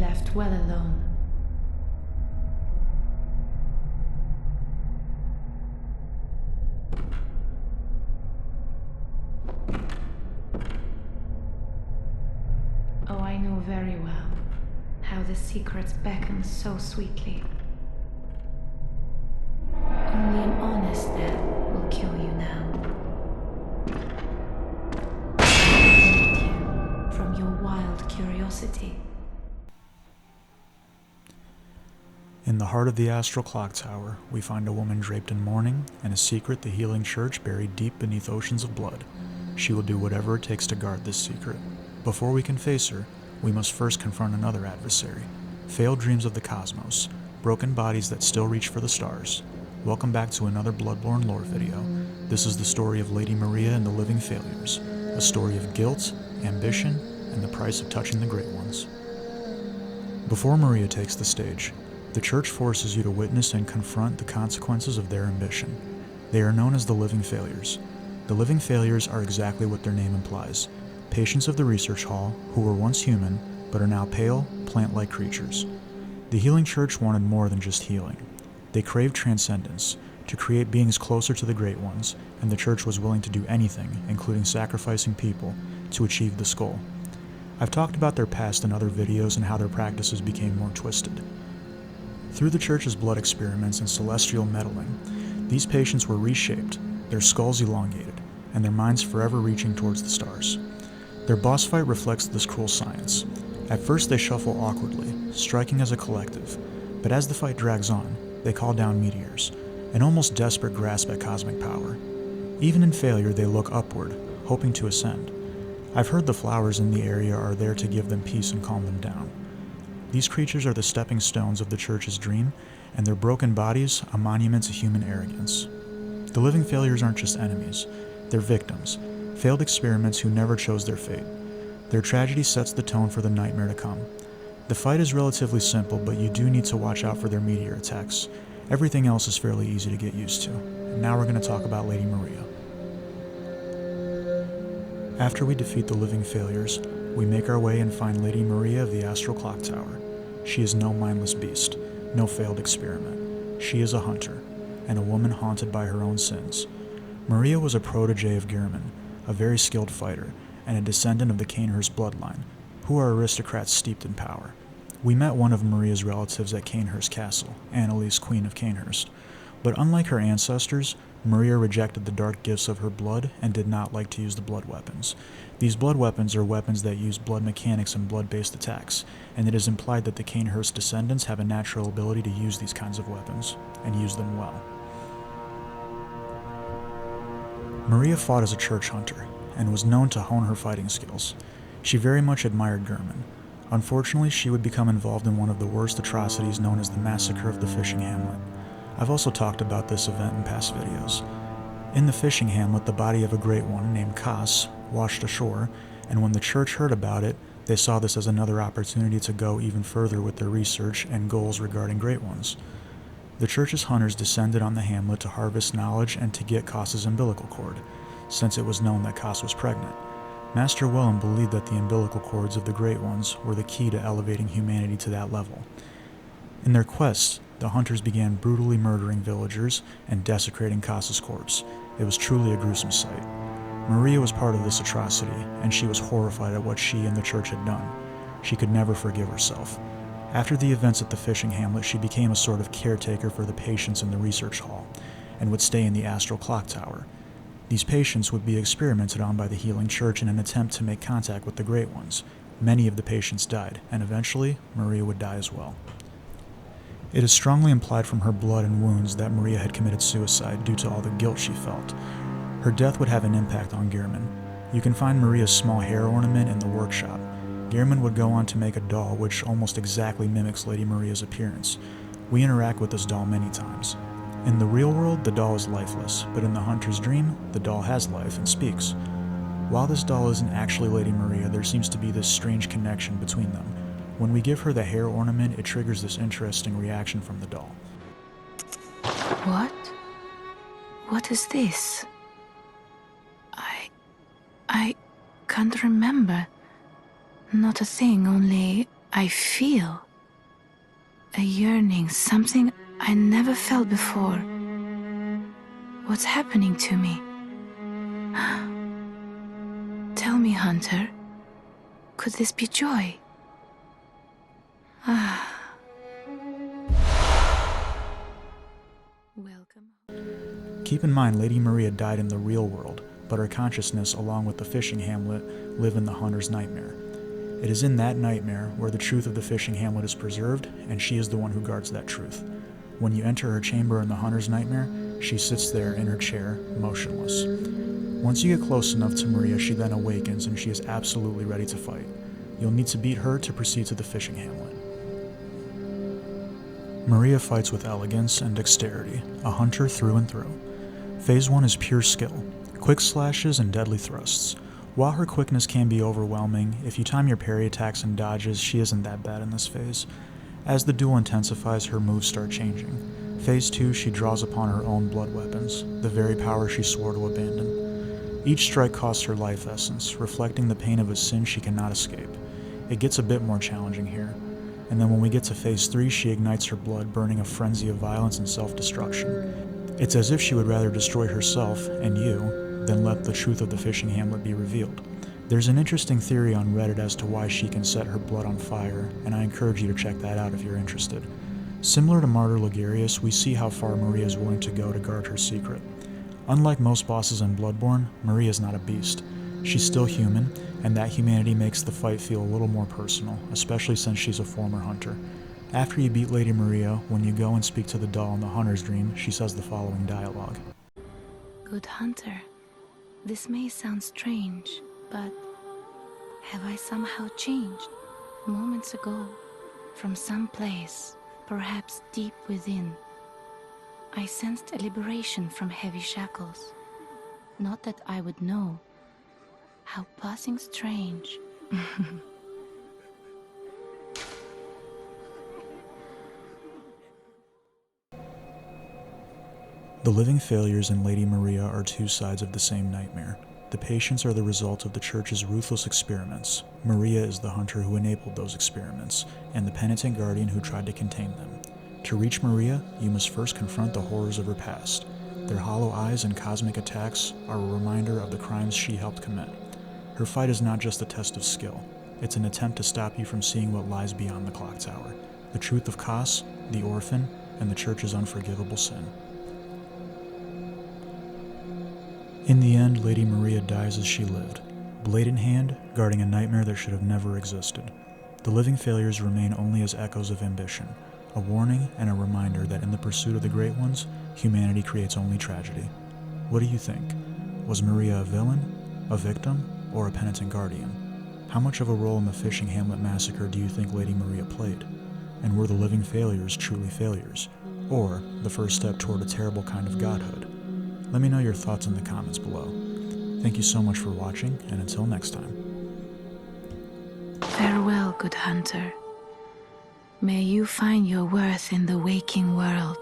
left well alone. Oh, I know very well how the secrets beckon so sweetly. Only an honest death will kill you now. Prevent you from your wild curiosity. In the heart of the Astral Clock Tower, we find a woman draped in mourning and a secret the healing church buried deep beneath oceans of blood. She will do whatever it takes to guard this secret. Before we can face her, we must first confront another adversary. Failed dreams of the cosmos, broken bodies that still reach for the stars. Welcome back to another Bloodborne lore video. This is the story of Lady Maria and the Living Failures, a story of guilt, ambition, and the price of touching the Great Ones. Before Maria takes the stage, the church forces you to witness and confront the consequences of their ambition. They are known as the Living Failures. The Living Failures are exactly what their name implies. Patients of the research hall who were once human, but are now pale, plant-like creatures. The healing church wanted more than just healing. They craved transcendence, to create beings closer to the Great Ones, and the church was willing to do anything, including sacrificing people, to achieve this goal. I've talked about their past in other videos and how their practices became more twisted. Through the church's blood experiments and celestial meddling, these patients were reshaped, their skulls elongated, and their minds forever reaching towards the stars. Their boss fight reflects this cruel science. At first they shuffle awkwardly, striking as a collective, but as the fight drags on, they call down meteors, an almost desperate grasp at cosmic power. Even in failure, they look upward, hoping to ascend. I've heard the flowers in the area are there to give them peace and calm them down. These creatures are the stepping stones of the church's dream, and their broken bodies a monument to human arrogance. The Living Failures aren't just enemies, they're victims, failed experiments who never chose their fate. Their tragedy sets the tone for the nightmare to come. The fight is relatively simple, but you do need to watch out for their meteor attacks. Everything else is fairly easy to get used to. And now we're going to talk about Lady Maria. After we defeat the Living Failures, we make our way and find Lady Maria of the Astral Clock Tower. She is no mindless beast, no failed experiment. She is a hunter, and a woman haunted by her own sins. Maria was a protege of Gehrman, a very skilled fighter, and a descendant of the Cainhurst bloodline, who are aristocrats steeped in power. We met one of Maria's relatives at Cainhurst Castle, Annalise, Queen of Cainhurst. But unlike her ancestors, Maria rejected the dark gifts of her blood and did not like to use the blood weapons. These blood weapons are weapons that use blood mechanics and blood-based attacks, and it is implied that the Cainhurst descendants have a natural ability to use these kinds of weapons, and use them well. Maria fought as a church hunter, and was known to hone her fighting skills. She very much admired Gehrman. Unfortunately, she would become involved in one of the worst atrocities known as the Massacre of the Fishing Hamlet. I've also talked about this event in past videos. In the fishing hamlet, the body of a great one named Kas washed ashore, and when the church heard about it, they saw this as another opportunity to go even further with their research and goals regarding great ones. The church's hunters descended on the hamlet to harvest knowledge and to get Kas's umbilical cord, since it was known that Kas was pregnant. Master Willem believed that the umbilical cords of the Great Ones were the key to elevating humanity to that level. In their quest, the hunters began brutally murdering villagers and desecrating Kas's corpse. It was truly a gruesome sight. Maria was part of this atrocity, and she was horrified at what she and the church had done. She could never forgive herself. After the events at the fishing hamlet, she became a sort of caretaker for the patients in the research hall, and would stay in the Astral Clock Tower. These patients would be experimented on by the healing church in an attempt to make contact with the Great Ones. Many of the patients died, and eventually, Maria would die as well. It is strongly implied from her blood and wounds that Maria had committed suicide due to all the guilt she felt. Her death would have an impact on Gehrman. You can find Maria's small hair ornament in the workshop. Gehrman would go on to make a doll which almost exactly mimics Lady Maria's appearance. We interact with this doll many times. In the real world, the doll is lifeless, but in the hunter's dream, the doll has life and speaks. While this doll isn't actually Lady Maria, there seems to be this strange connection between them. When we give her the hair ornament, it triggers this interesting reaction from the doll. What? What is this? I can't remember. Not a thing, only I feel a yearning, something I never felt before. What's happening to me? Tell me, Hunter, could this be joy? Welcome. Keep in mind, Lady Maria died in the real world, but her consciousness, along with the fishing hamlet, live in the hunter's nightmare. It is in that nightmare where the truth of the fishing hamlet is preserved, and she is the one who guards that truth. When you enter her chamber in the hunter's nightmare, she sits there in her chair, motionless. Once you get close enough to Maria, she then awakens, and she is absolutely ready to fight. You'll need to beat her to proceed to the fishing hamlet. Maria fights with elegance and dexterity, a hunter through and through. Phase 1 is pure skill, quick slashes and deadly thrusts. While her quickness can be overwhelming, if you time your parry attacks and dodges, she isn't that bad in this phase. As the duel intensifies, her moves start changing. Phase 2, she draws upon her own blood weapons, the very power she swore to abandon. Each strike costs her life essence, reflecting the pain of a sin she cannot escape. It gets a bit more challenging here. And then when we get to Phase 3, she ignites her blood, burning a frenzy of violence and self-destruction. It's as if she would rather destroy herself, and you, than let the truth of the fishing hamlet be revealed. There's an interesting theory on Reddit as to why she can set her blood on fire, and I encourage you to check that out if you're interested. Similar to Martyr Ligurius, we see how far Maria is willing to go to guard her secret. Unlike most bosses in Bloodborne, Maria is not a beast. She's still human, and that humanity makes the fight feel a little more personal, especially since she's a former hunter. After you beat Lady Maria, when you go and speak to the doll in the hunter's dream, she says the following dialogue. Good hunter, this may sound strange, but have I somehow changed? Moments ago, from some place, perhaps deep within, I sensed a liberation from heavy shackles. Not that I would know. How passing strange. The living failures in Lady Maria are two sides of the same nightmare. The patients are the result of the church's ruthless experiments. Maria is the hunter who enabled those experiments, and the penitent guardian who tried to contain them. To reach Maria, you must first confront the horrors of her past. Their hollow eyes and cosmic attacks are a reminder of the crimes she helped commit. Her fight is not just a test of skill. It's an attempt to stop you from seeing what lies beyond the clock tower. The truth of Kos, the orphan, and the church's unforgivable sin. In the end, Lady Maria dies as she lived, blade in hand, guarding a nightmare that should have never existed. The living failures remain only as echoes of ambition, a warning and a reminder that in the pursuit of the great ones, humanity creates only tragedy. What do you think? Was Maria a villain, a victim, or a penitent guardian? How much of a role in the fishing hamlet massacre do you think Lady Maria played? And were the living failures truly failures, or the first step toward a terrible kind of godhood? Let me know your thoughts in the comments below. Thank you so much for watching, and until next time. Farewell, good hunter. May you find your worth in the waking world.